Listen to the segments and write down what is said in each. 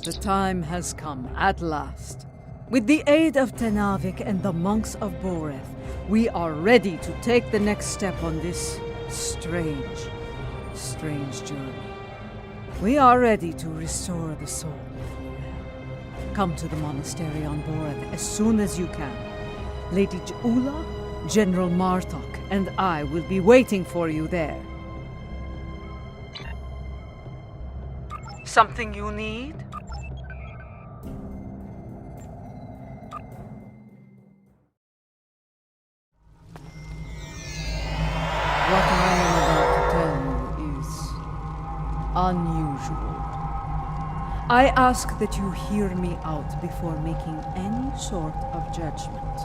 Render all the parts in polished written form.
The time has come, at last. With the aid of Tenavik and the monks of Boreth, we are ready to take the next step on this strange journey. We are ready to restore the soul of Lorel. Come to the monastery on Boreth as soon as you can. Lady Je'ula, General Martok, and I will be waiting for you there. Something you need? What I am about to tell you is unusual. I ask that you hear me out before making any sort of judgment.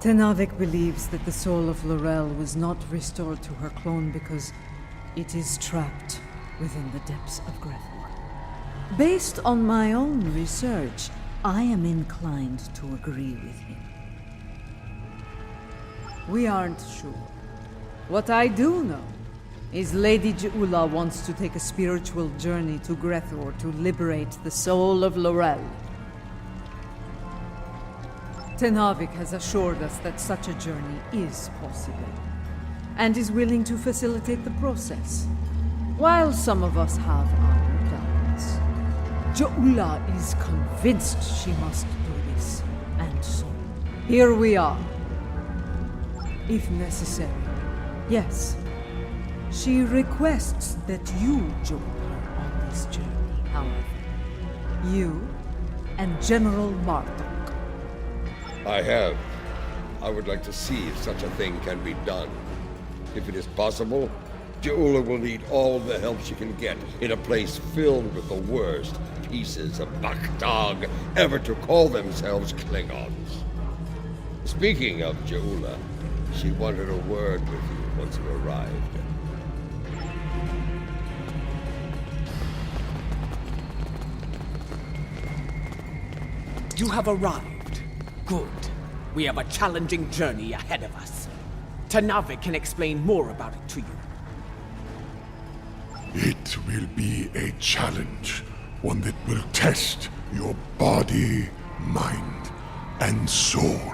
Tenavik believes that the soul of Lorel was not restored to her clone because it is trapped within the depths of Grethor. Based on my own research, I am inclined to agree with him. We aren't sure. What I do know is Lady Je'ula wants to take a spiritual journey to Grethor to liberate the soul of Lorel. Tenavik has assured us that such a journey is possible, and is willing to facilitate the process, while some of us have our doubts. Je'ula is convinced she must do this, and so here we are. If necessary, yes. She requests that you join her on this journey, however. You and General Martok. I would like to see if such a thing can be done. If it is possible, Je'ula will need all the help she can get in a place filled with the worst pieces of Bakhtag ever to call themselves Klingons. Speaking of Je'ula, she wanted a word with you once you arrived. You have arrived. Good. We have a challenging journey ahead of us. Tenavik can explain more about it to you. It will be a challenge, one that will test your body, mind, and soul.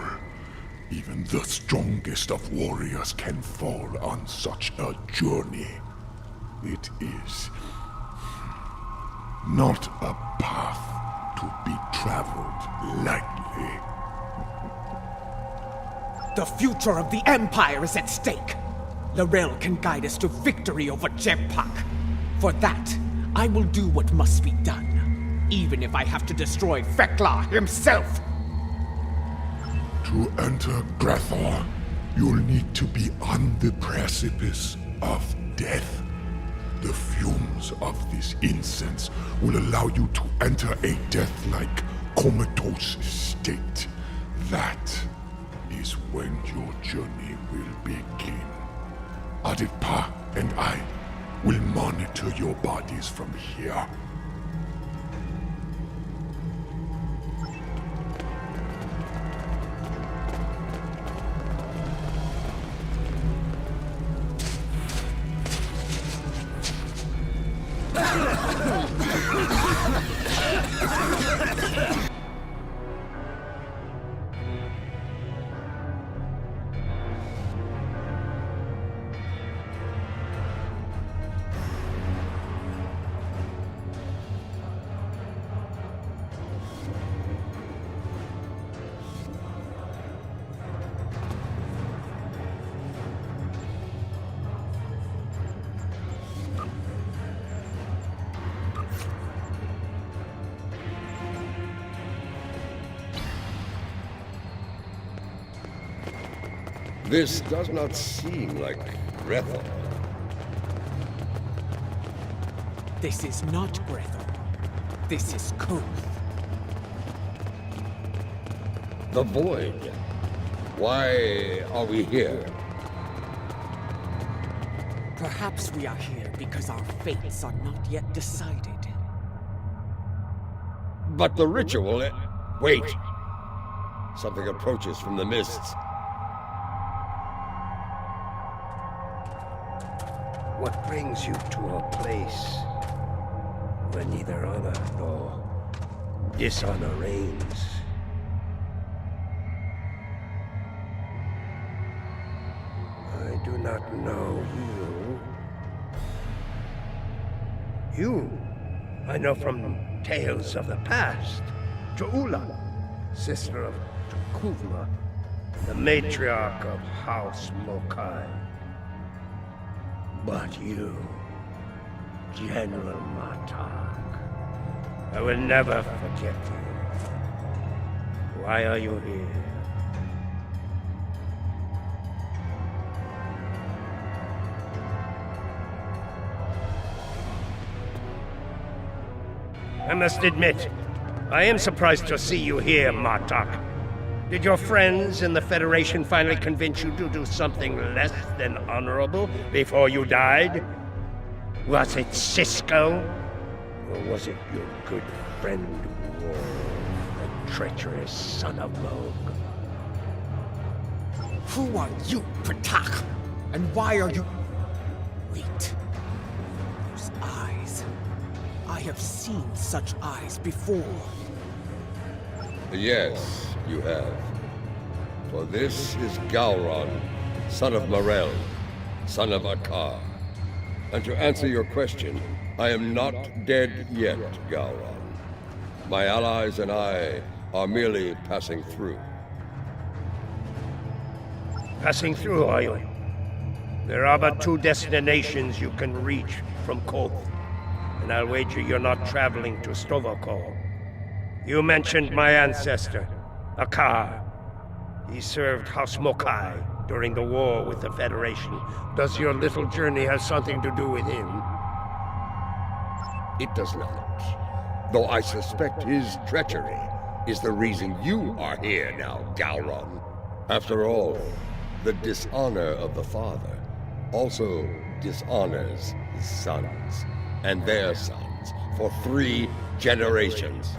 Even the strongest of warriors can fall on such a journey. It is not a path to be traveled lightly. The future of the Empire is at stake. Lorel can guide us to victory over Jempak. For that, I will do what must be done, even if I have to destroy Fekla himself. To enter Grethor, you'll need to be on the precipice of death. The fumes of this incense will allow you to enter a death-like comatose state. That is when your journey will begin. Aditpa and I will monitor your bodies from here. This does not seem like Grethor. This is not Grethor. This is Koth. The Void. Why are we here? Perhaps we are here because our fates are not yet decided. But the ritual... Wait! Something approaches from the mists. What brings you to our place? where neither honor nor dishonor reigns. I do not know you. You, I know from tales of the past. Jo'ula, sister of Tukuvma, the matriarch of House Mokai. But you, General Martok, I will never forget you. Why are you here? I must admit, I am surprised to see you here, Martok. Did your friends in the Federation finally convince you to do something less than honorable before you died? Was it Cisco? Or was it your good friend Worf, the treacherous son of Log? Who are you, Patak? And why are you... Wait. Those eyes. I have seen such eyes before. Yes, you have. For this is Gowron, son of Morel, son of Akar. And to answer your question, I am not dead yet, Gowron. My allies and I are merely passing through. Passing through, are you? There are but two destinations you can reach from Koth, and I'll wager you're not traveling to Stovokol. You mentioned my ancestor, Akar. He served House Mokai during the war with the Federation. Does your little journey have something to do with him? It does not. Though I suspect his treachery is the reason you are here now, Gowron. After all, the dishonor of the father also dishonors his sons and their sons for 3 generations.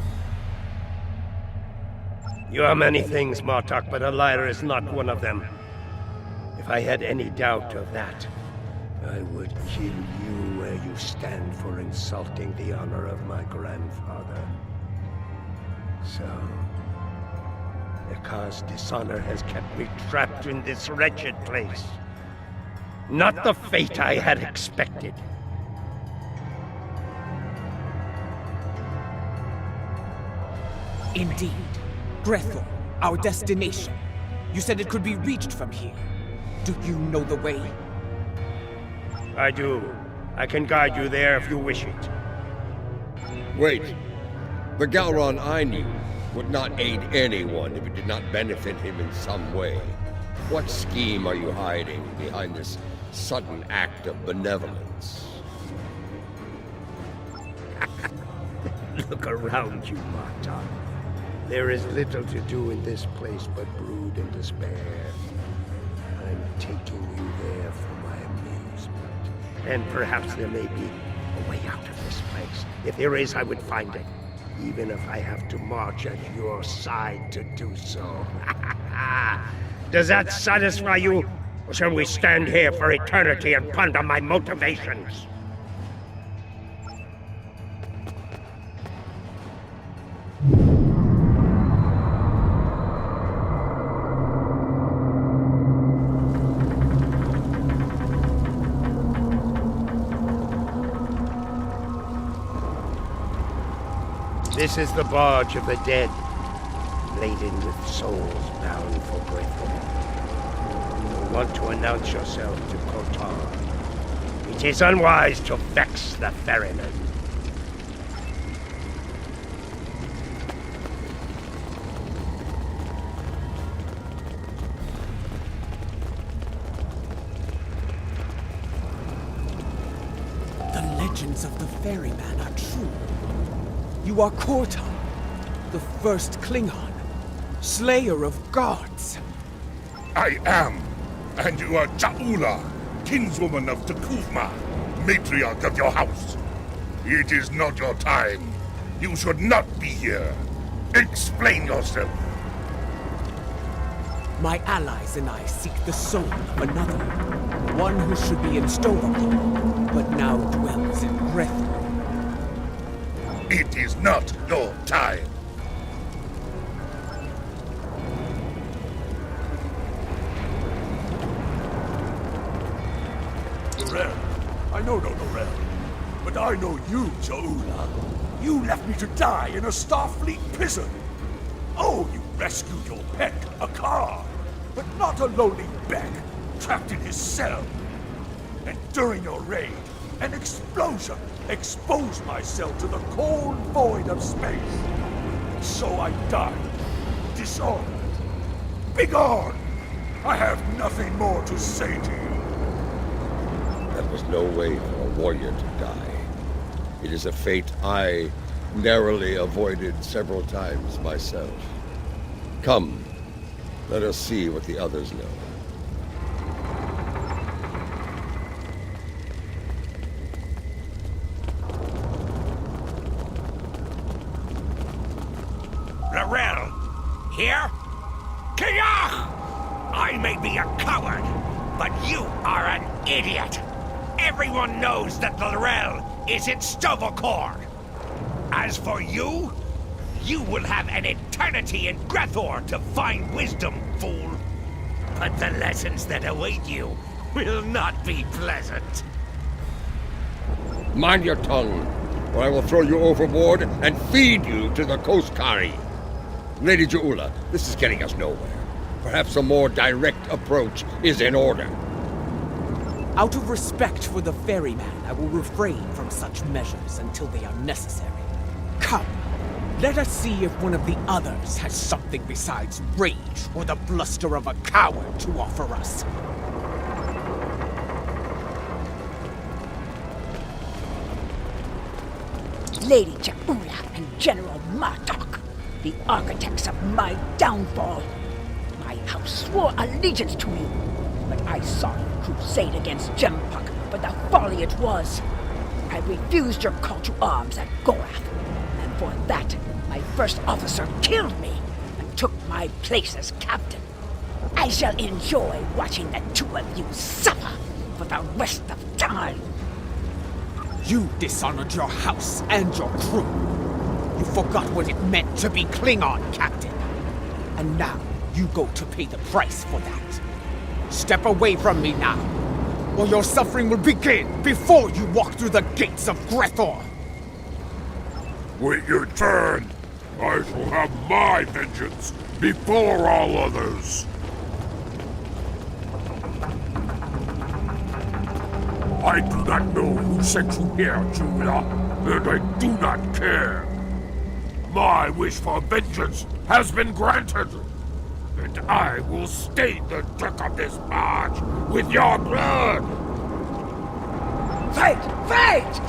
You are many things, Martok, but a liar is not one of them. If I had any doubt of that, I would kill you where you stand for insulting the honor of my grandfather. So, Akar's dishonor has kept me trapped in this wretched place. Not the fate I had expected. Indeed. Grethel, our destination. You said it could be reached from here. Do you know the way? I do. I can guide you there if you wish it. Wait. The Gowron I knew would not aid anyone if it did not benefit him in some way. What scheme are you hiding behind this sudden act of benevolence? Look around you, Martok. There is little to do in this place but brood and despair. I'm taking you there for my amusement. And perhaps there may be a way out of this place. If there is, I would find it. Even if I have to march at your side to do so. Does that satisfy you? Or shall we stand here for eternity and ponder my motivations? This is the barge of the dead, laden with souls bound for Grethel. You want to announce yourself to Kotar. It is unwise to vex the ferryman. The legends of the ferryman are true. You are Kortar, the first Klingon, slayer of gods. I am, and you are Jo'ula, kinswoman of Tukuvma, matriarch of your house. It is not your time. You should not be here. Explain yourself. My allies and I seek the soul of another, one who should be in Stovokol, but now dwells in Grethel. It is not your time. Lorel. I know no Lorel. But I know you, Ja'ula. You left me to die in a Starfleet prison. Oh, you rescued your pet, a car. But not a lowly begg, trapped in his cell. And during your raid, an explosion exposed my cell to the cold void of space. So I died, dishonored. Begone! I have nothing more to say to you. That was no way for a warrior to die. It is a fate I narrowly avoided several times myself. Come, let us see what the others know. Lorel, here? Kiyah! I may be a coward, but you are an idiot. Everyone knows that Lorel is in Sto-vo-kor. As for you, you will have an eternity in Grethor to find wisdom, fool. But the lessons that await you will not be pleasant. Mind your tongue, or I will throw you overboard and feed you to the Koskari. Lady Ja'ula, this is getting us nowhere. Perhaps a more direct approach is in order. Out of respect for the ferryman, I will refrain from such measures until they are necessary. Come, let us see if one of the others has something besides rage or the bluster of a coward to offer us. Lady Ja'ula and General Martok, the architects of my downfall. My house swore allegiance to you, but I saw you crusade against Jempuk for the folly it was. I refused your call to arms at Gorath, and for that, my first officer killed me and took my place as captain. I shall enjoy watching the two of you suffer for the rest of time. You dishonored your house and your crew. You forgot what it meant to be Klingon, Captain. And now you go to pay the price for that. Step away from me now, or your suffering will begin before you walk through the gates of Grethor. Wait your turn. I shall have my vengeance before all others. I do not know who sent you here, Ja'ula, and I do not care. My wish for vengeance has been granted, and I will stain the deck of this barge with your blood! Fight! Fight!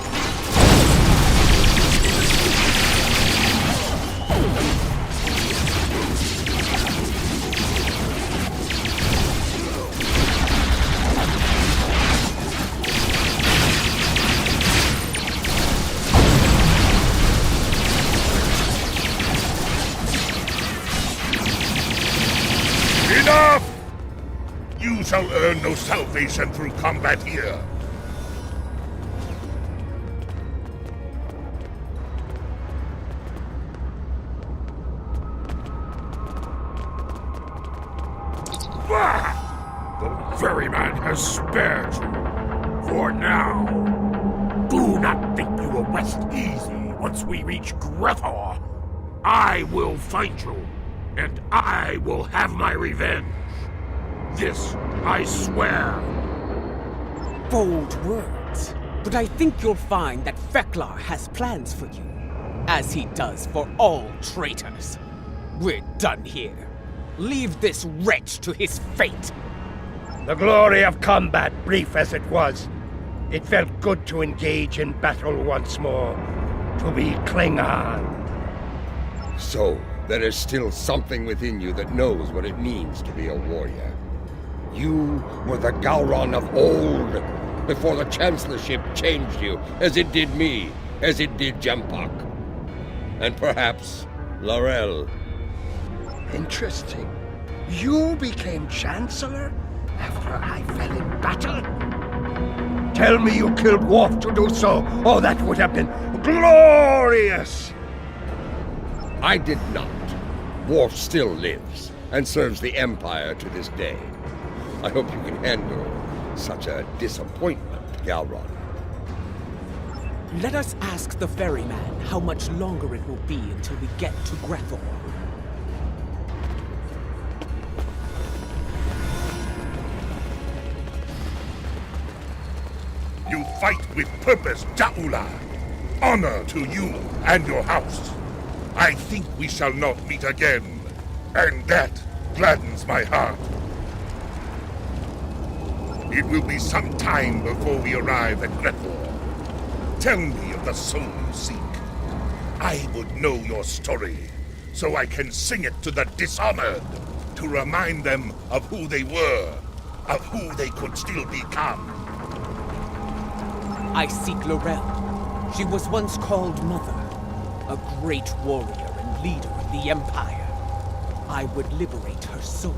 Enough! You shall earn no salvation through combat here. Bah! The ferryman has spared you. For now. Do not think you will rest easy once we reach Grethor. I will find you, and I will have my revenge. This I swear. Bold words, but I think you'll find that Fek'lhar has plans for you, as he does for all traitors. We're done here. Leave this wretch to his fate. The glory of combat, brief as it was. It felt good to engage in battle once more. To be Klingon. So, there is still something within you that knows what it means to be a warrior. You were the Gowron of old, before the Chancellorship changed you, as it did me, as it did Jempuk. And perhaps Lorel. Interesting. You became Chancellor after I fell in battle? Tell me you killed Worf to do so. Oh, that would have been Glorious! I did not. Worf still lives, and serves the Empire to this day. I hope you can handle such a disappointment, Galron. Let us ask the ferryman how much longer it will be until we get to Grethor. You fight with purpose, Ja'ula. Honor to you and your house. I think we shall not meet again, and that gladdens my heart. It will be some time before we arrive at Grethor. Tell me of the soul you seek. I would know your story, so I can sing it to the dishonored, to remind them of who they were, of who they could still become. I seek Laurel. She was once called Mother, a great warrior and leader of the Empire. I would liberate her soul.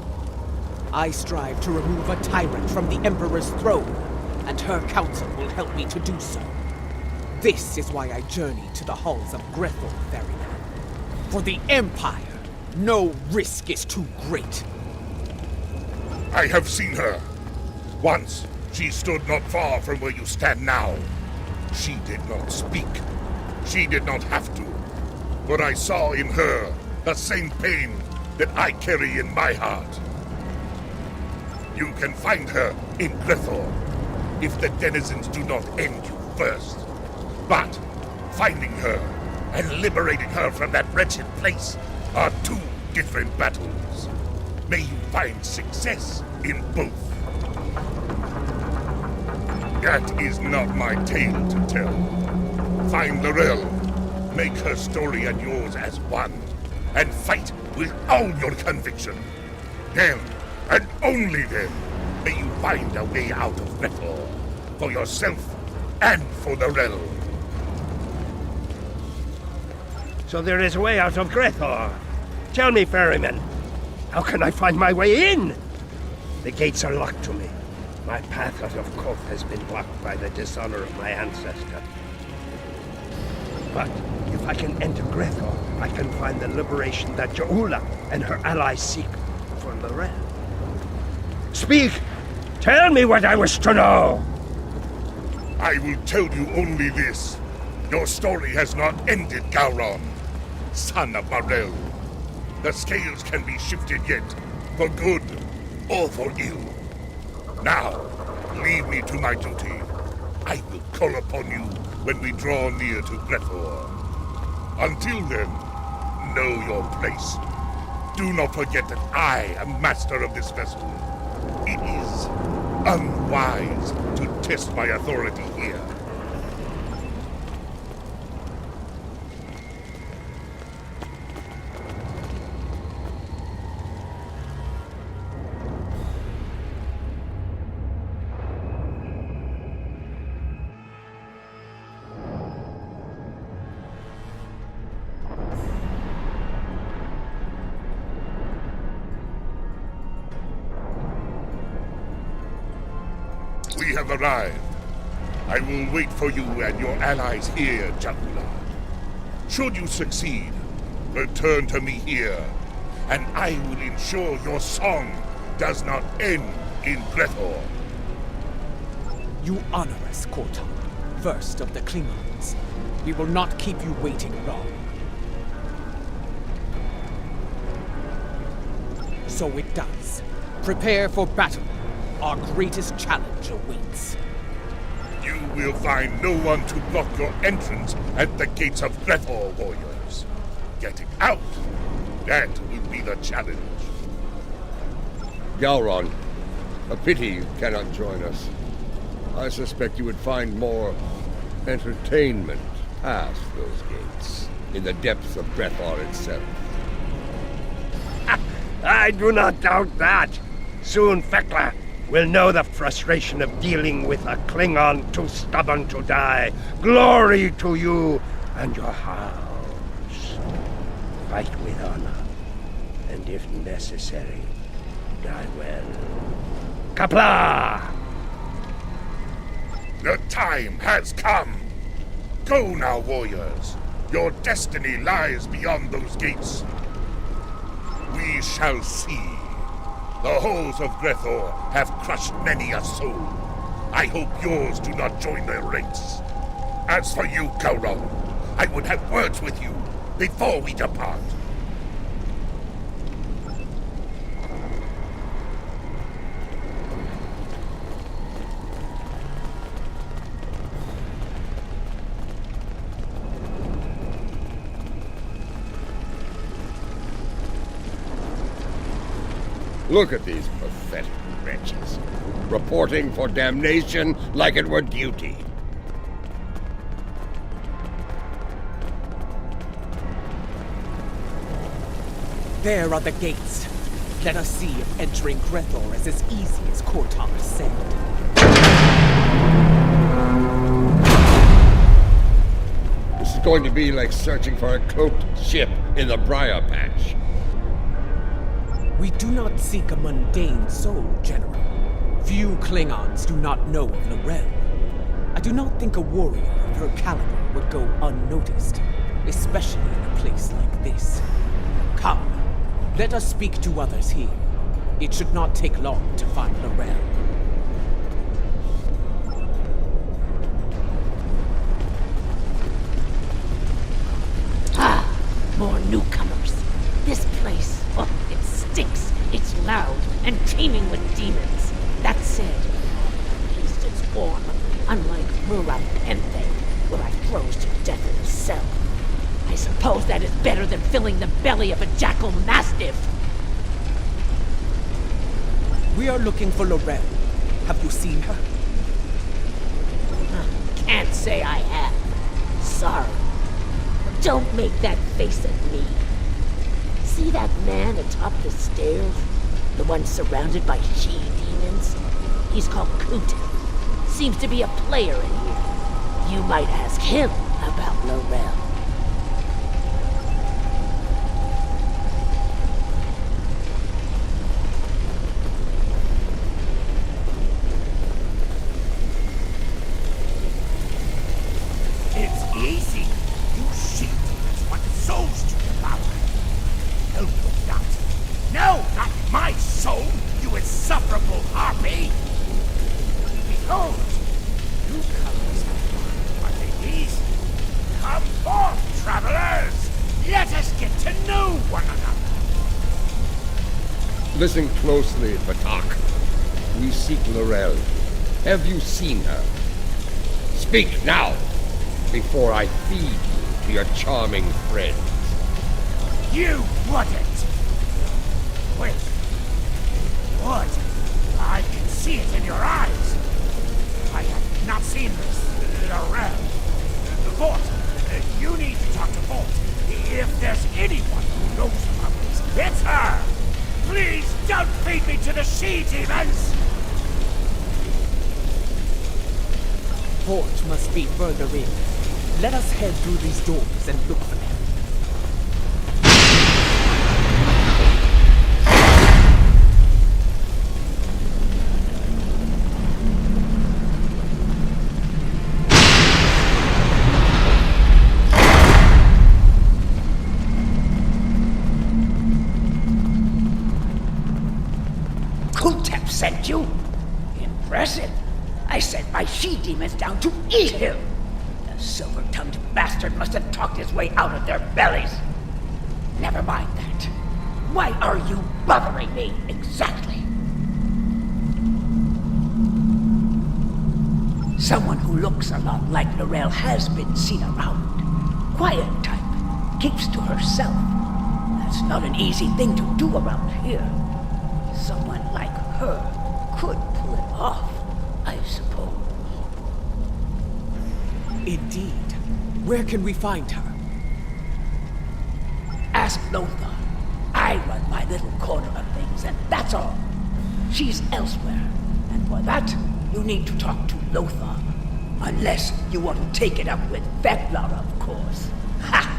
I strive to remove a tyrant from the Emperor's throne, and her council will help me to do so. This is why I journey to the halls of Grethor, ferryman. For the Empire, no risk is too great. I have seen her. Once, she stood not far from where you stand now. She did not speak. She did not have to. But I saw in her the same pain that I carry in my heart. You can find her in Grethor, if the denizens do not end you first. But finding her and liberating her from that wretched place are two different battles. May you find success in both. That is not my tale to tell. Find Laurel, make her story and yours as one, and fight with all your conviction. Then, and only then, may you find a way out of Grethor, for yourself and for Laurel. So there is a way out of Grethor. Tell me, ferryman, how can I find my way in? The gates are locked to me. My path out of Koth has been blocked by the dishonor of my ancestor. But if I can enter Grethor, I can find the liberation that Ja'ula and her allies seek for Laurel. Speak! Tell me what I wish to know! I will tell you only this. Your story has not ended, Gowron, son of Marel. The scales can be shifted yet, for good or for ill. Now, leave me to my duty. I will call upon you when we draw near to Grethor. Until then, know your place. Do not forget that I am master of this vessel. It is unwise to test my authority here. We have arrived. I will wait for you and your allies here, Ja'ula. Should you succeed, return to me here, and I will ensure your song does not end in Grethor. You honor us, Kortok, first of the Klingons. We will not keep you waiting long. So it does. Prepare for battle. Our greatest challenge awaits. You will find no one to block your entrance at the gates of Grethor, warriors. Getting out, that will be the challenge. Galron, a pity you cannot join us. I suspect you would find more entertainment past those gates, in the depths of Grethor itself. I do not doubt that. Soon Fekla will know the frustration of dealing with a Klingon too stubborn to die. Glory to you and your house. Fight with honor, and if necessary, die well. Kapla! The time has come. Go now, warriors. Your destiny lies beyond those gates. We shall see. The halls of Grethor have crushed many a soul. I hope yours do not join their ranks. As for you, Gowron, I would have words with you before we depart. Look at these pathetic wretches, reporting for damnation like it were duty. There are the gates. Let us see if entering Grethor is as easy as Kortar said. This is going to be like searching for a cloaked ship in the Briar Patch. We do not seek a mundane soul, General. Few Klingons do not know of Lorel. I do not think a warrior of her caliber would go unnoticed, especially in a place like this. Come, let us speak to others here. It should not take long to find Lorel. Ah, more newcomers. This place, oh, it stinks. It's loud and teeming with demons. That said, at least it's warm, unlike Murat Pente, where I froze to death in a cell. I suppose that is better than filling the belly of a jackal mastiff. We are looking for Lorel. Have you seen her? Can't say I have. Sorry. Don't make that face at me. See that man atop the stairs? The one surrounded by she-demons? He's called Kuta. Seems to be a player in here. You might ask him about Lorel. It's easy. You she-demons want souls to devour. Help them not. No, not my soul, you insufferable harpy! Behold, newcomers. Are they these? Come forth, travelers! Let us get to know one another. Listen closely, Batak. We seek Lorel. Have you seen her? Speak now, before I feed you to your charming friends. You wouldn't! Wait. What? I can see it in your eyes. I have not seen this Lorel. Vought, you need to talk to Vought. If there's anyone who knows about this, it's her! Please don't feed me to the she-demons! Fort must be further in. Let us head through these doors and look for them. Kutep sent you? Impressive. I sent my she-demons down to eat him. The silver-tongued bastard must have talked his way out of their bellies. Never mind that. Why are you bothering me, exactly? Someone who looks a lot like Lorel has been seen around. Quiet type. Keeps to herself. That's not an easy thing to do around here. Someone like her could pull it off, I suppose. Indeed. Where can we find her? Ask Lothar. I run my little corner of things, and that's all. She's elsewhere, and for that, you need to talk to Lothar. Unless you want to take it up with Veklar, of course. Ha!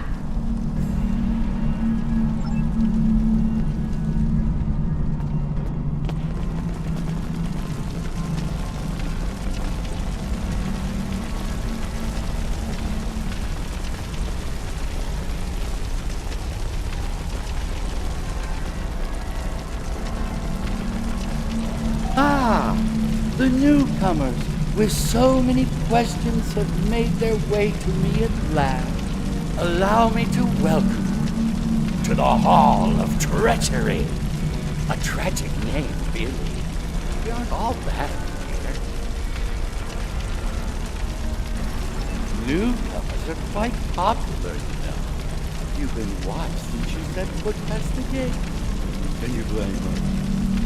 Newcomers with so many questions have made their way to me at last. Allow me to welcome you to the Hall of Treachery. A tragic name, really. We aren't all bad here. Newcomers are quite popular, you know. You've been watched since you set foot past the gate. Can you blame us?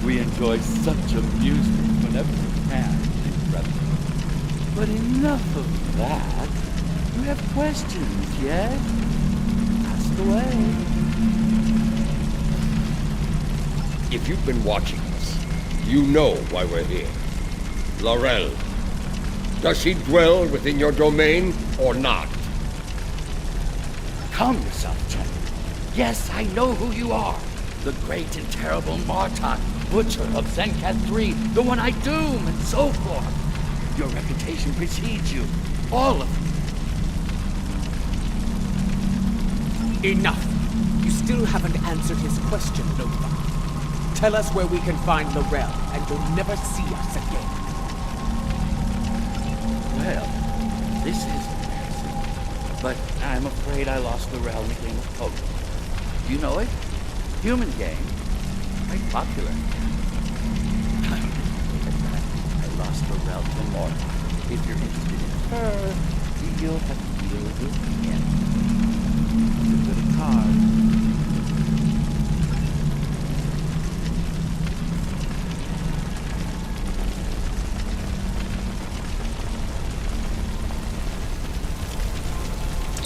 We enjoy such amusement whenever we can, brother. But enough of that. You have questions, yes? Ask away. If you've been watching us, you know why we're here. Laurel. Does she dwell within your domain or not? Calm yourself, gentlemen. Yes, I know who you are. The great and terrible Martok, Butcher of Zenkat III, the one I doom, and so forth. Your reputation precedes you. All of you. Enough. You still haven't answered his question, Lothar. Tell us where we can find Laurel, and you'll never see us again. Well, this is embarrassing. But I'm afraid I lost Laurel in the game of poker. You know it? Human game. Quite popular. I lost Laurel to Martok. If you're interested in her, you'll have to deal with him. It's a good card.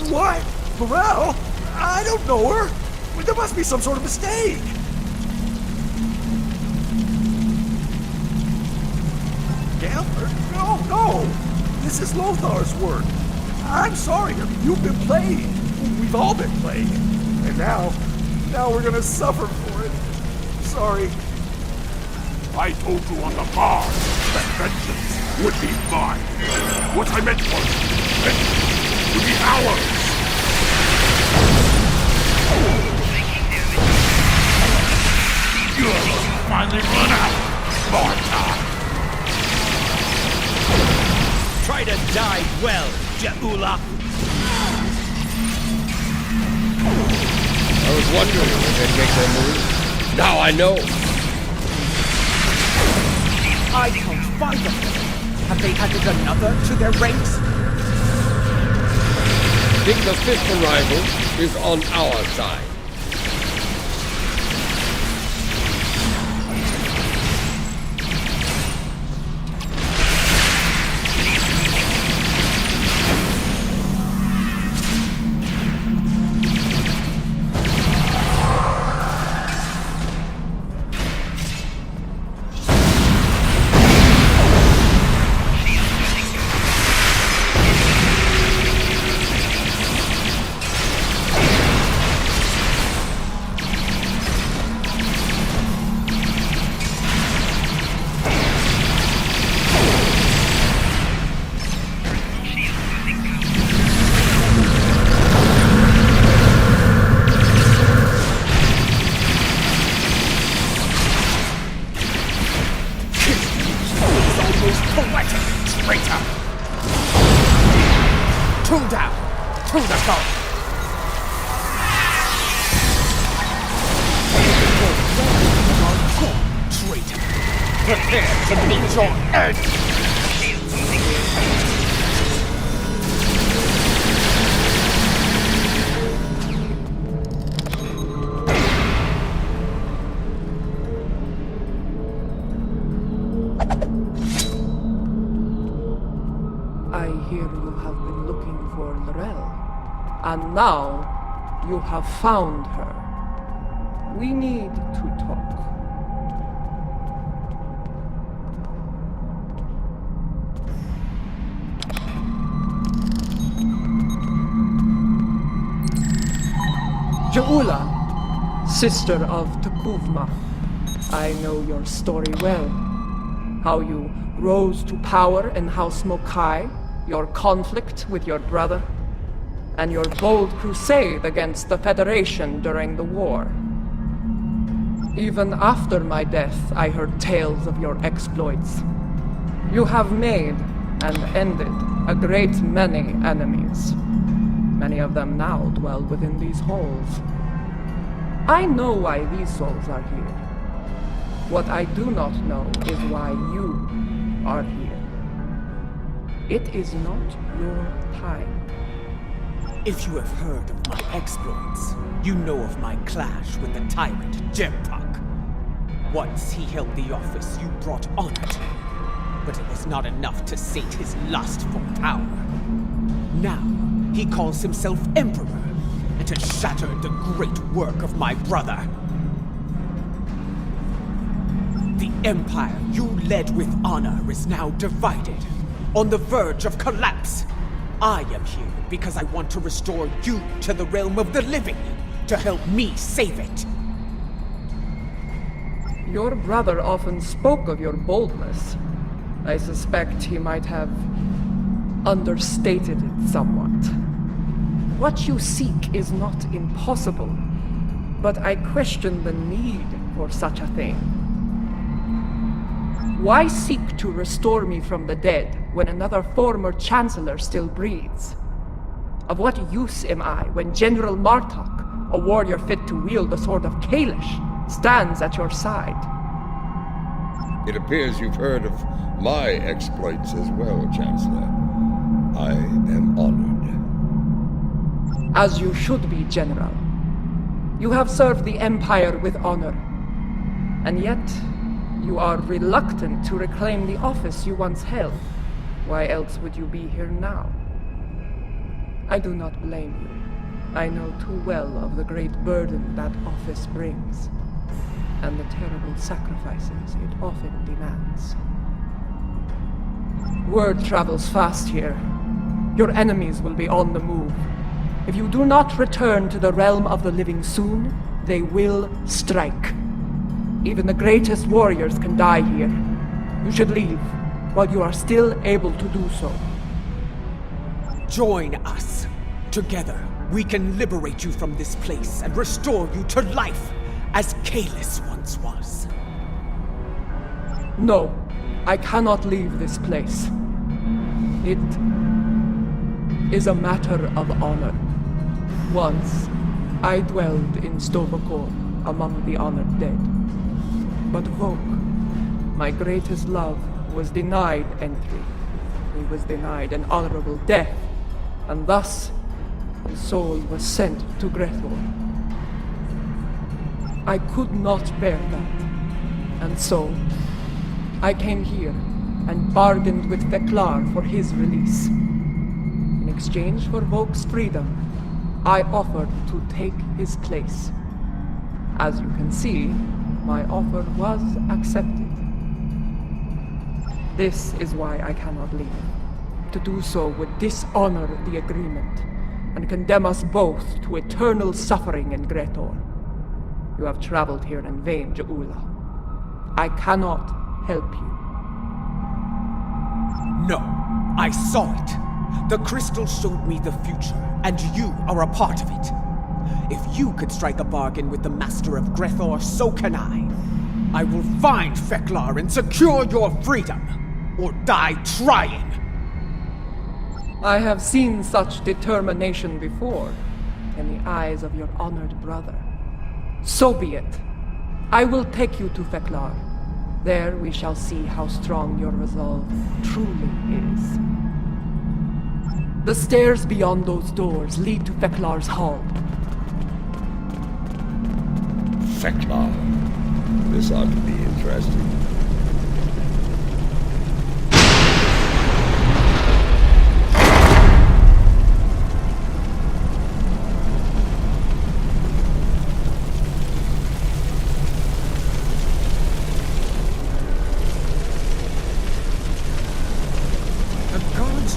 What? Laurel? I don't know her. There must be some sort of mistake. Gambler? No. This is Lothar's work. I'm sorry. You've been played. We've all been played. And now we're gonna suffer for it. Sorry. I told you on the bar that vengeance would be mine. What I meant was, vengeance would be ours. You'll finally run out, Martok. Try to die well, Jaula. I was wondering when they'd make their move. Now I know. I count 5 of them. Have they added another to their ranks? I think the 5th arrival is on our side. And now you have found her. We need to talk. Jaula, sister of Tukuvma, I know your story well. How you rose to power in House Mokai, your conflict with your brother, and your bold crusade against the Federation during the war. Even after my death, I heard tales of your exploits. You have made and ended a great many enemies. Many of them now dwell within these halls. I know why these souls are here. What I do not know is why you are here. It is not your time. If you have heard of my exploits, you know of my clash with the tyrant Jempak. Once he held the office you brought honor to, but it was not enough to sate his lust for power. Now, he calls himself Emperor, and has shattered the great work of my brother. The empire you led with honor is now divided, on the verge of collapse. I am here because I want to restore you to the realm of the living, to help me save it. Your brother often spoke of your boldness. I suspect he might have understated it somewhat. What you seek is not impossible, but I question the need for such a thing. Why seek to restore me from the dead when another former chancellor still breathes? Of what use am I when General Martok, a warrior fit to wield the sword of Kalish, stands at your side? It appears you've heard of my exploits as well, Chancellor. I am honored. As you should be, General. You have served the Empire with honor. And yet, you are reluctant to reclaim the office you once held. Why else would you be here now? I do not blame you. I know too well of the great burden that office brings, and the terrible sacrifices it often demands. Word travels fast here. Your enemies will be on the move. If you do not return to the realm of the living soon, they will strike. Even the greatest warriors can die here. You should leave while you are still able to do so. Join us. Together, we can liberate you from this place and restore you to life, as Kalis once was. No, I cannot leave this place. It is a matter of honor. Once, I dwelled in Sto-vo-kor among the honored dead. But Voke, my greatest love, was denied entry. He was denied an honorable death, and thus his soul was sent to Grethor. I could not bear that, and so I came here and bargained with Veklar for his release. In exchange for Voke's freedom, I offered to take his place. As you can see, my offer was accepted. This is why I cannot leave. To do so would dishonor the agreement, and condemn us both to eternal suffering in Grethor. You have traveled here in vain, Je'ula. I cannot help you. No, I saw it. The crystal showed me the future, and you are a part of it. If you could strike a bargain with the Master of Grethor, so can I. I will find Veklar and secure your freedom, or die trying. I have seen such determination before, in the eyes of your honored brother. So be it. I will take you to Veklar. There we shall see how strong your resolve truly is. The stairs beyond those doors lead to Veklar's hall. Veklar. This ought to be interesting.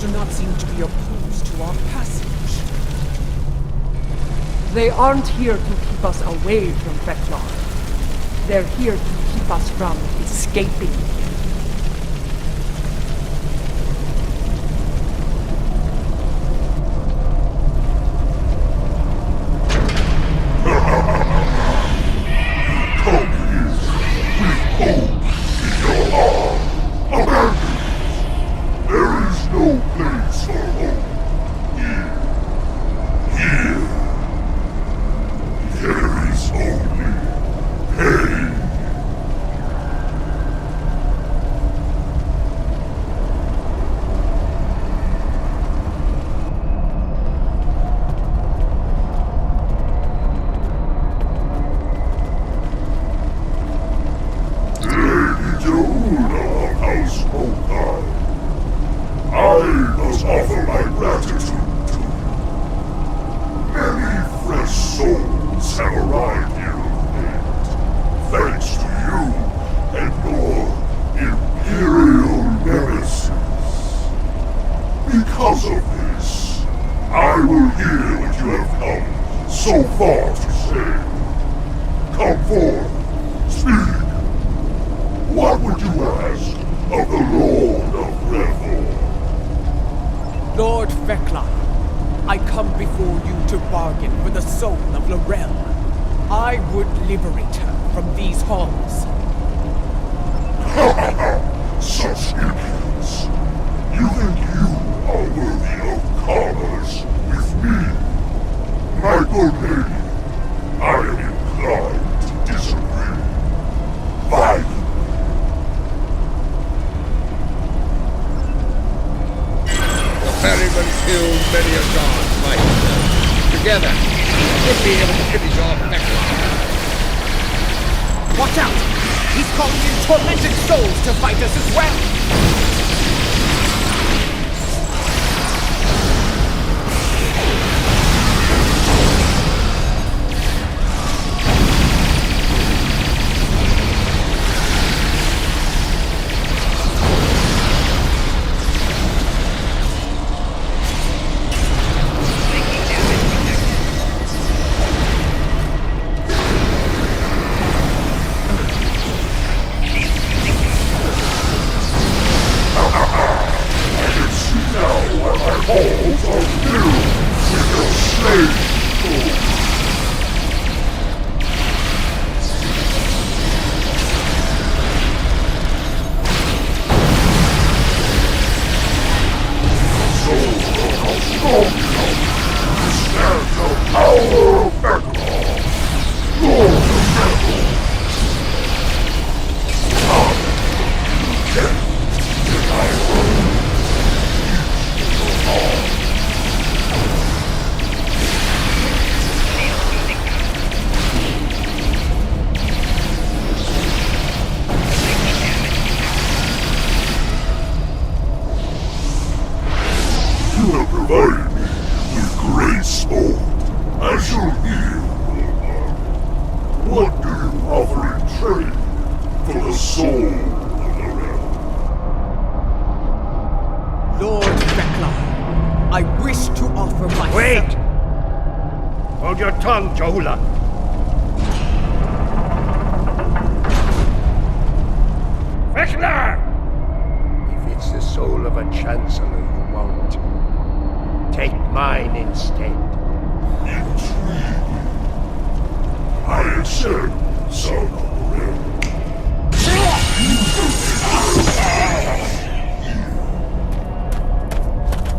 Do not seem to be opposed to our passage. They aren't here to keep us away from Veklar. They're here to keep us from escaping. Because of this, I will hear what you have come so far to say. Come forth, speak. What would you ask of the Lord of Revel? Lord Vekla, I come before you to bargain for the soul of Laurel. I would liberate her from these halls. Such impudence. You think you are worthy of commerce with me? My good lady, I am inclined to disagree. Violently. The ferryman killed many a god like himself. Together, we'll be able to finish off Vekla. Watch out! He's calling in tormented souls to fight us as well! Jahula. Vekla! If it's the soul of a chancellor you want, take mine instead. Intriguing. I accept, son of Laurel.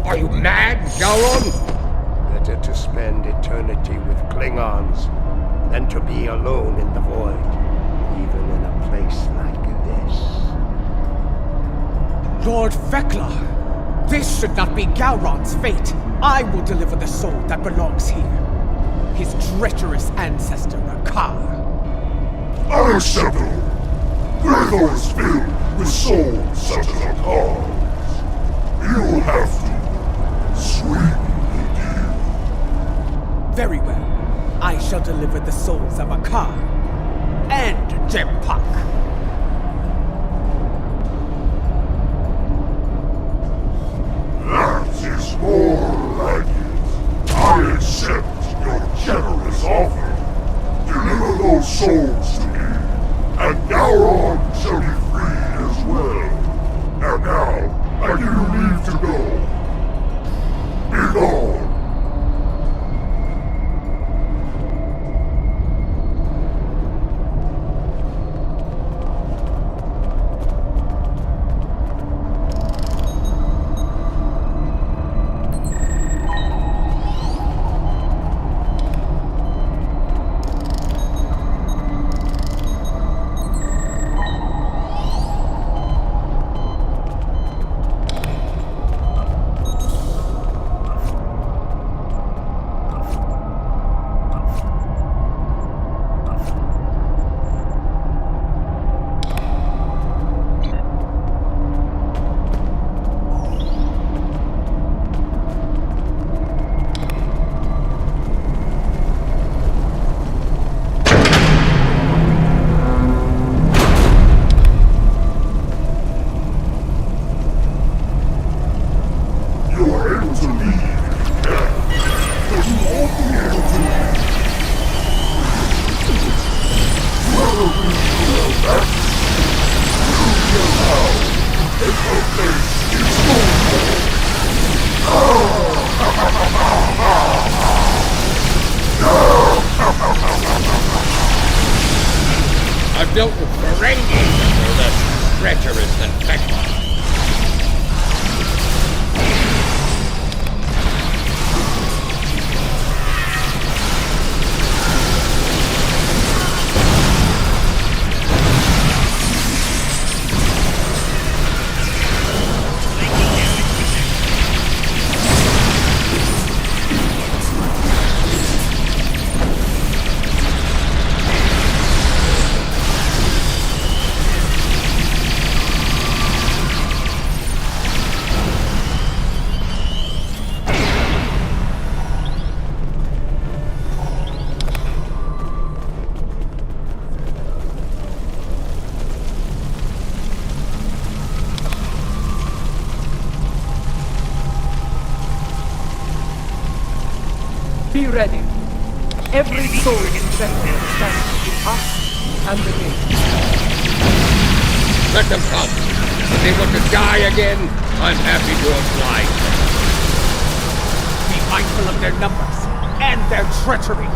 Are you mad, Gowron? Better to spend eternity with Klingons than to be alone in the void, even in a place like this. Lord Vekla, this should not be Gowron's fate. I will deliver the soul that belongs here. His treacherous ancestor, Akar. Unacceptable! Grethor is filled with souls such as Akar's. You will have to sweep. Very well. I shall deliver the souls of Akar and Jempak. That is more like it. I accept your generous offer. Deliver those souls to me, and Gowron shall be free as well. And now, I give you leave to go. Be gone. built with Ferengi or less treacherous than Vecna. Be ready. Every soul in Vecna stands between us and the gate. Let them come. If they want to die again, I'm happy to oblige. Be mindful of their numbers and their treachery.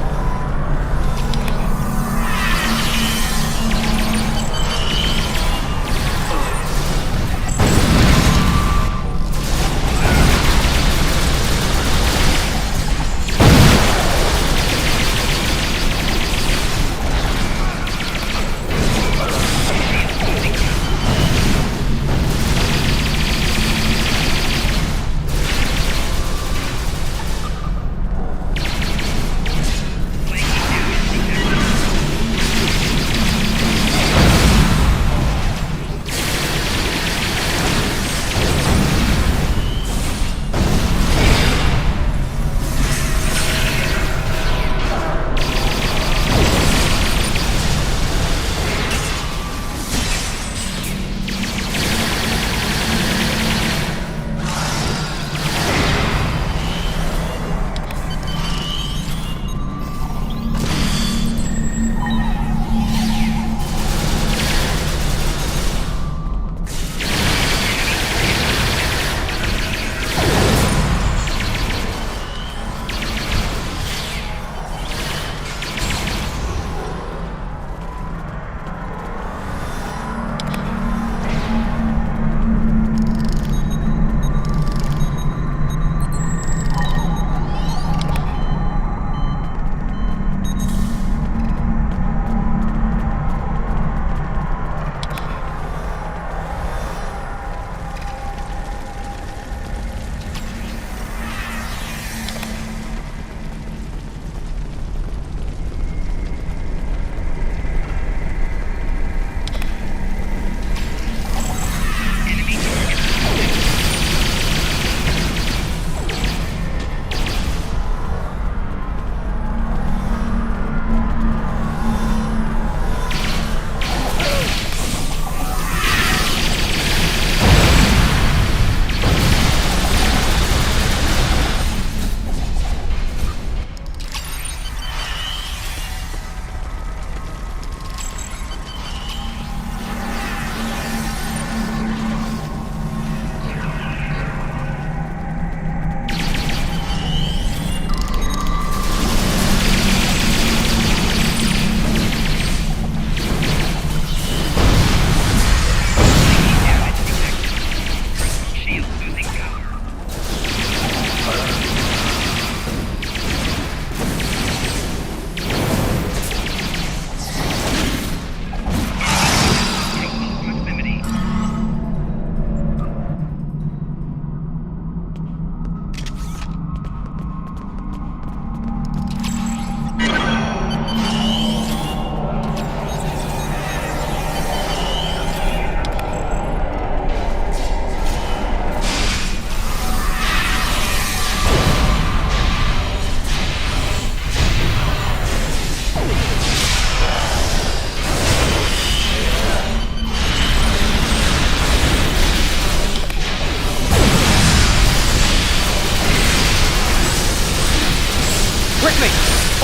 Quickly!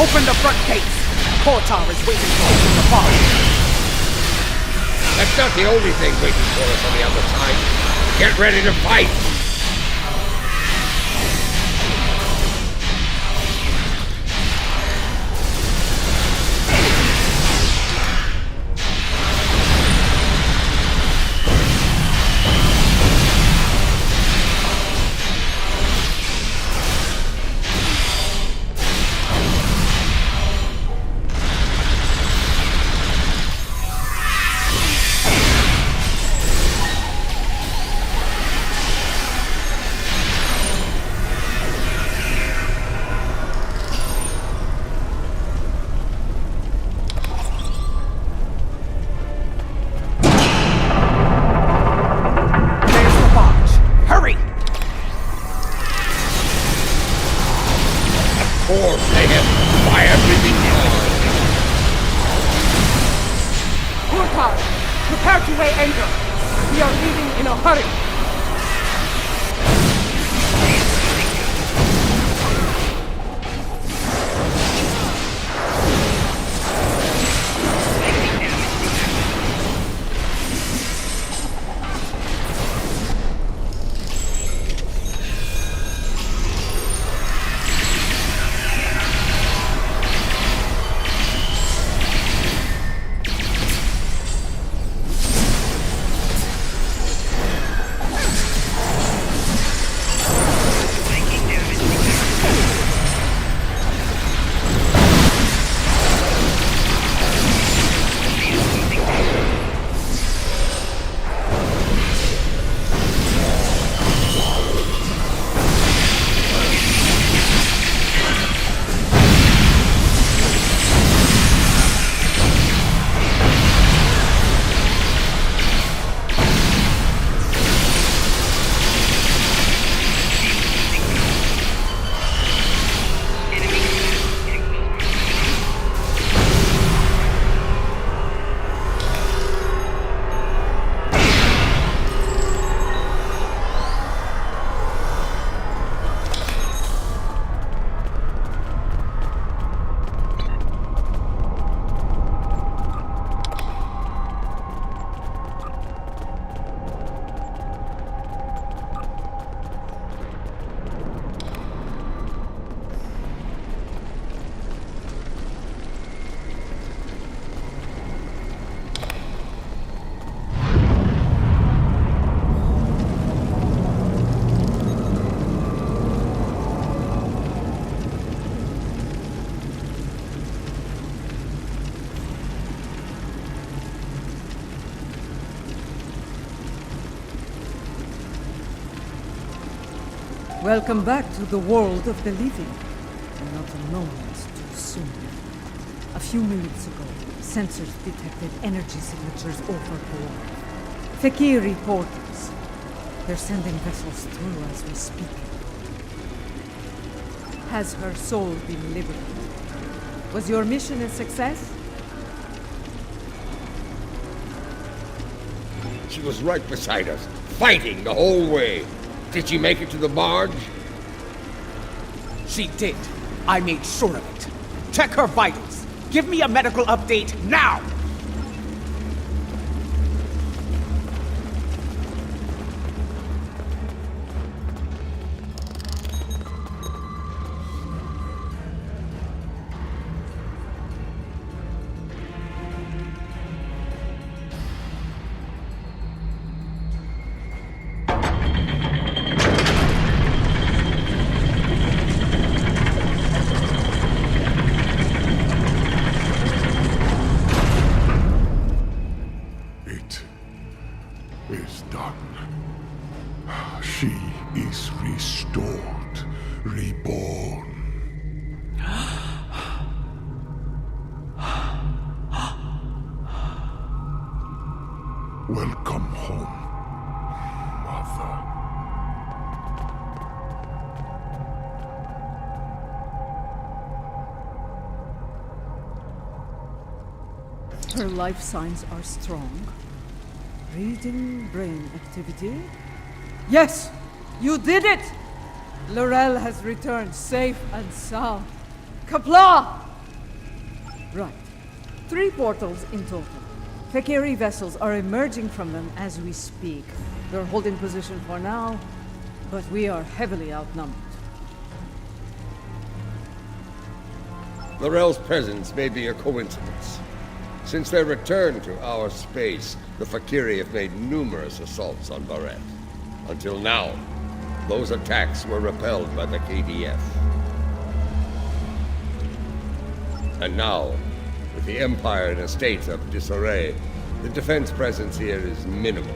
Open the front gates! Kortar is waiting for us in the park. That's not the only thing waiting for us on the other side. Get ready to fight! force. They have fire-breathing claws. Murtad, prepare to weigh anchor. We are leaving in a hurry. Welcome back to the world of the living. Not a moment too soon. A few minutes ago, sensors detected energy signatures overboard. Fakiri portals. They're sending vessels through as we speak. Has her soul been liberated? Was your mission a success? She was right beside us, fighting the whole way. Did she make it to the barge? She did. I made sure of it. Check her vitals. Give me a medical update now! Is done. She is restored, reborn. Welcome home, Mother. Her life signs are strong. Reading brain activity. Yes! You did it! Laurel has returned safe and sound. Kapla! Right. 3 portals in total. Fakiri vessels are emerging from them as we speak. They're holding position for now, but we are heavily outnumbered. Laurel's presence may be a coincidence. Since their return to our space, the Fakiri have made numerous assaults on Barrett. Until now, those attacks were repelled by the KDF. And now, with the Empire in a state of disarray, the defense presence here is minimal.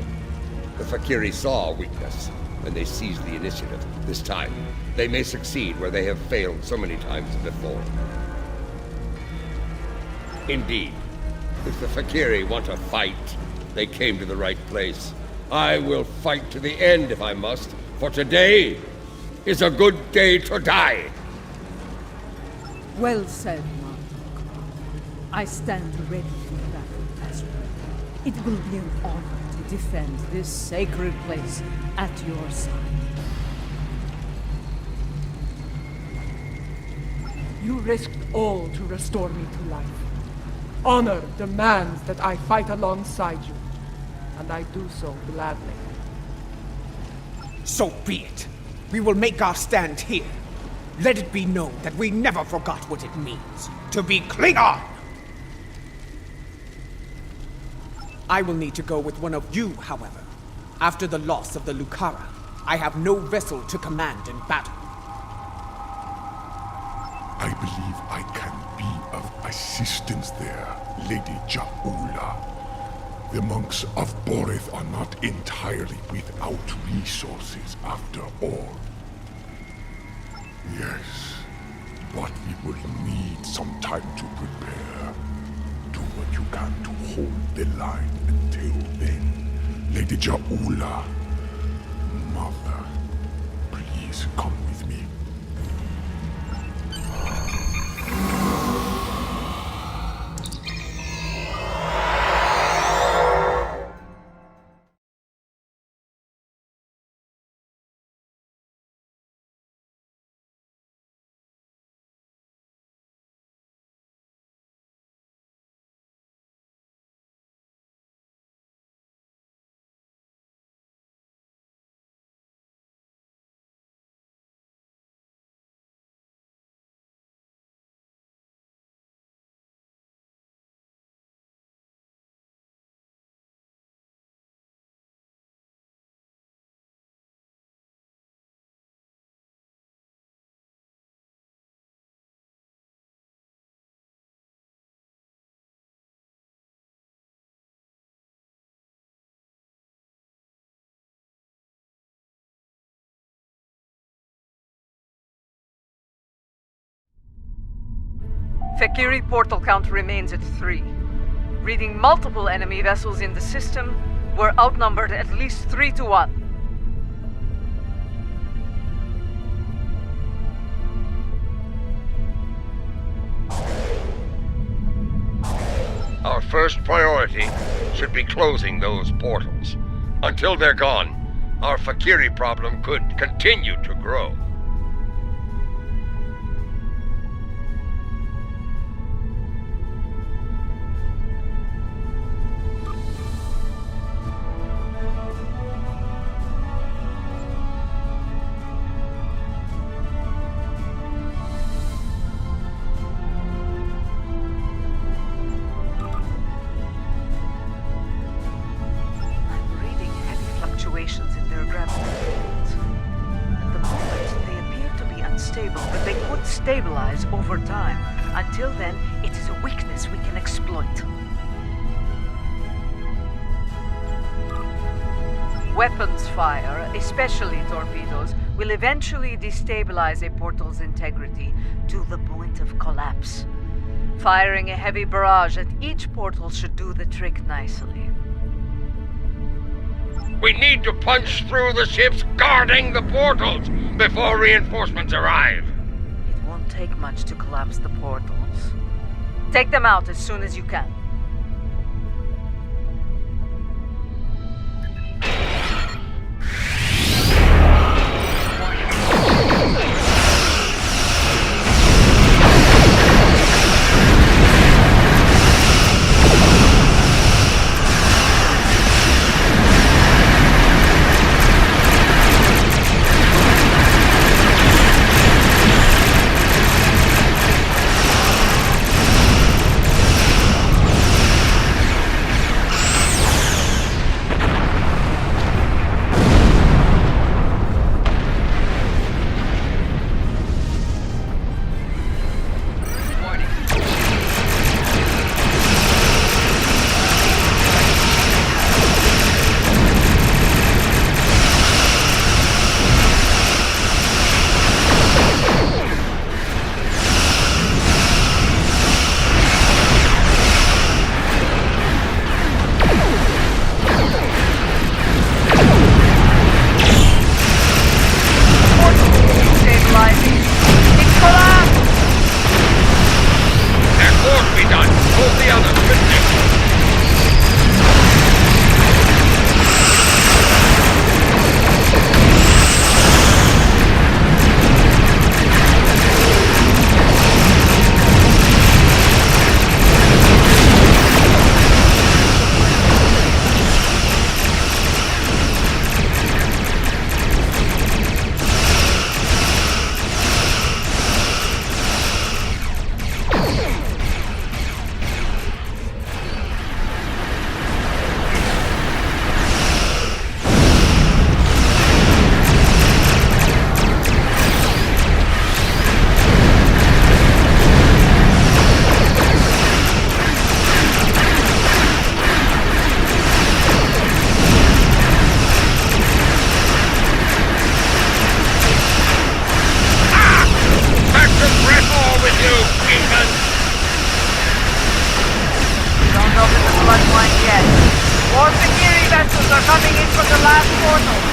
The Fakiri saw weakness, and they seized the initiative. This time, they may succeed where they have failed so many times before. Indeed, if the Fakiri want to fight, they came to the right place. I will fight to the end if I must, for today is a good day to die. Well said, Martok. I stand ready for battle as well. It will be an honor to defend this sacred place at your side. You risked all to restore me to life. Honor demands that I fight alongside you, and I do so gladly. So be it. We will make our stand here. Let it be known that we never forgot what it means to be Klingon! I will need to go with one of you, however. After the loss of the Lucara, I have no vessel to command in battle. I believe I can be of assistance there, Lady Jaula. The monks of Boreth are not entirely without resources after all. Yes, but we will need some time to prepare. Do what you can to hold the line until then. Lady Jaula, Mother, please come with me. Fekiri portal count remains at 3. Reading multiple enemy vessels in the system, we're outnumbered at least 3 to 1. Our first priority should be closing those portals. Until they're gone, our Fekiri problem could continue to grow. In their gravity fields. At the moment, they appear to be unstable, but they could stabilize over time. Until then, it is a weakness we can exploit. Weapons fire, especially torpedoes, will eventually destabilize a portal's integrity to the point of collapse. Firing a heavy barrage at each portal should do the trick nicely. We need to punch through the ships guarding the portals before reinforcements arrive. It won't take much to collapse the portals. Take them out as soon as you can. the last portal.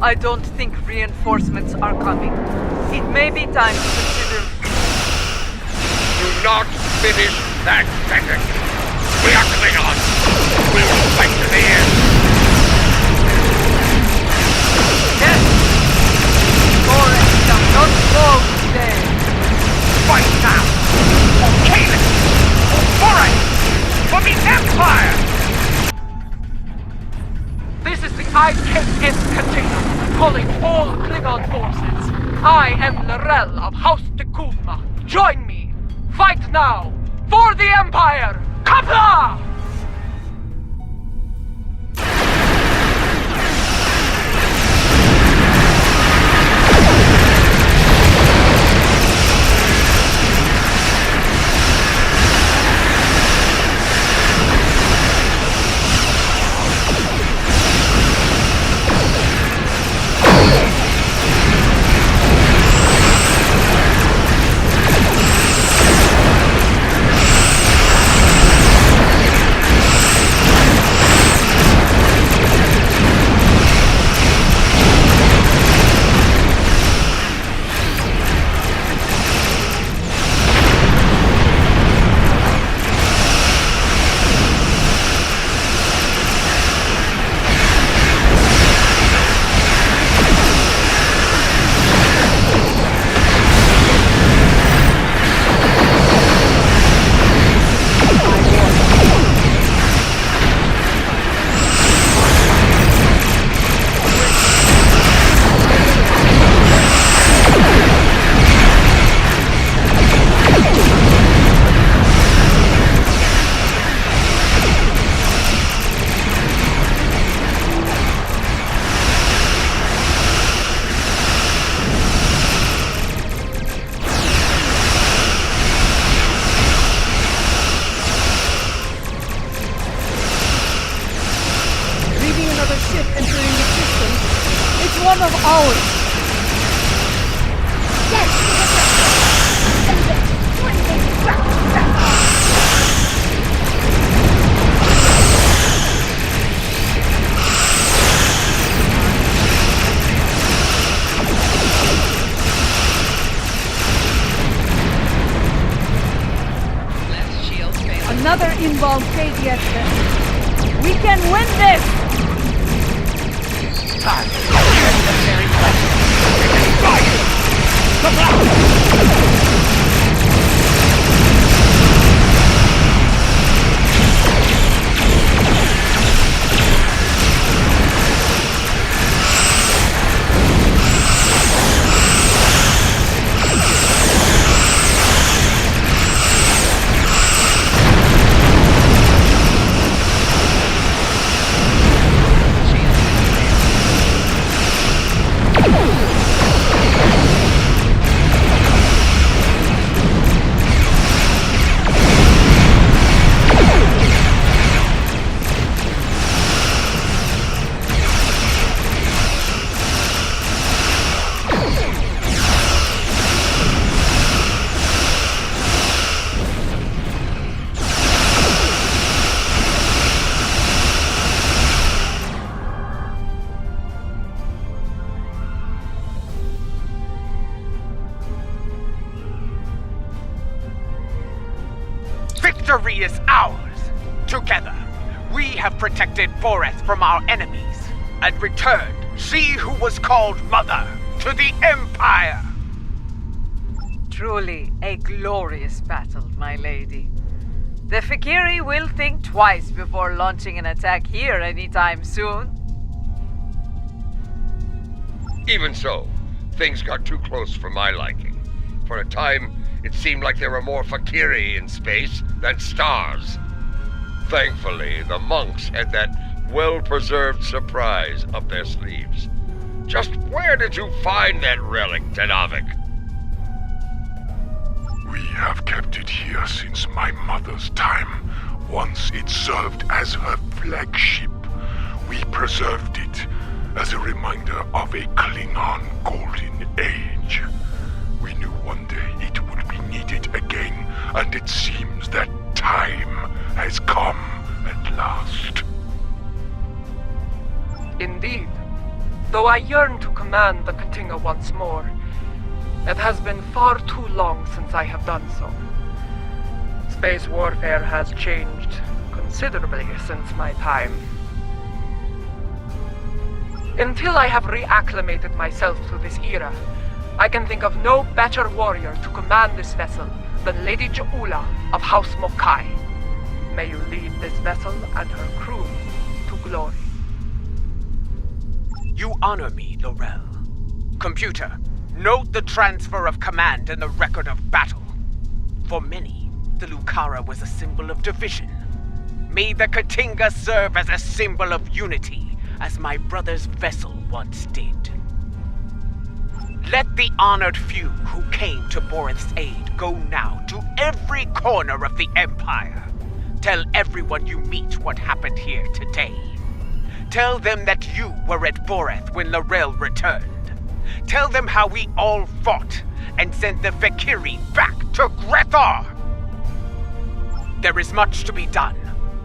I don't think reinforcements are coming. It may be time to consider... Do not finish that sentence. We are Klingons. We will fight to the end. Yes! Orange shall not fall today. Fight now! For Kalis! For Boris! For the Empire! This is the IKS container, calling all Klingon forces. I am L'Rell of House T'Kuvma. Join me! Fight now! For the Empire! Kapla! one of ours! Another involved KDS then. We can win this! Victory is ours! Together, we have protected Boreth from our enemies and returned she who was called Mother to the Empire! Truly a glorious battle, my lady. The Fakiri will think twice before launching an attack here anytime soon. Even so, things got too close for my liking. For a time, it seemed like there were more Fakiri in space than stars. Thankfully, the monks had that well-preserved surprise up their sleeves. Just where did you find that relic, Tenavik? We have kept it here since my mother's time. Once it served as her flagship. We preserved it as a reminder of a Klingon golden age. We knew one day it would be needed again, and it seems that time has come at last. Indeed. Though I yearn to command the Katinga once more, it has been far too long since I have done so. Space warfare has changed considerably since my time. Until I have reacclimated myself to this era, I can think of no better warrior to command this vessel than Lady Ja'ula of House Mokai. May you lead this vessel and her crew to glory. You honor me, Laurel. Computer, note the transfer of command in the record of battle. For many, the Lucara was a symbol of division. May the Katinga serve as a symbol of unity, as my brother's vessel once did. Let the honored few who came to Boreth's aid go now to every corner of the Empire. Tell everyone you meet what happened here today. Tell them that you were at Boreth when Laurel returned. Tell them how we all fought and sent the Fakiri back to Grethar. There is much to be done.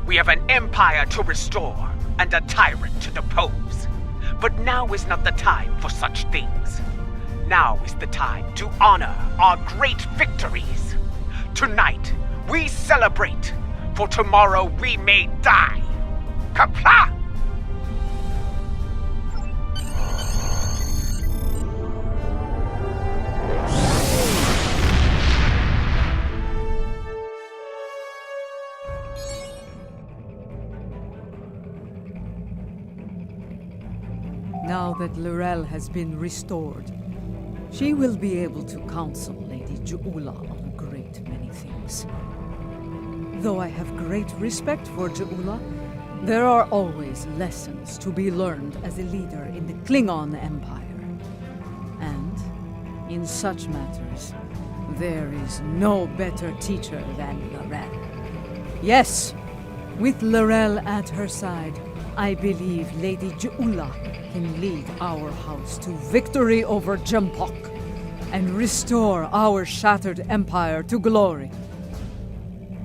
We have an empire to restore and a tyrant to depose. But now is not the time for such things. Now is the time to honor our great victories. Tonight, we celebrate, for tomorrow we may die. Kapla! Now that Laurel has been restored, she will be able to counsel Lady Ja'ula on a great many things. Though I have great respect for Ja'ula, there are always lessons to be learned as a leader in the Klingon Empire. And, in such matters, there is no better teacher than Laurel. Yes, with Laurel at her side, I believe Lady Je'ula can lead our house to victory over Jempok and restore our shattered empire to glory.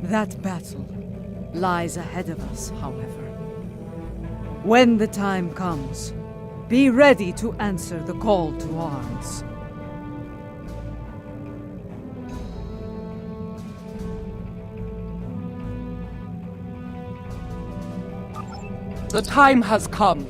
That battle lies ahead of us, however. When the time comes, be ready to answer the call to arms. The time has come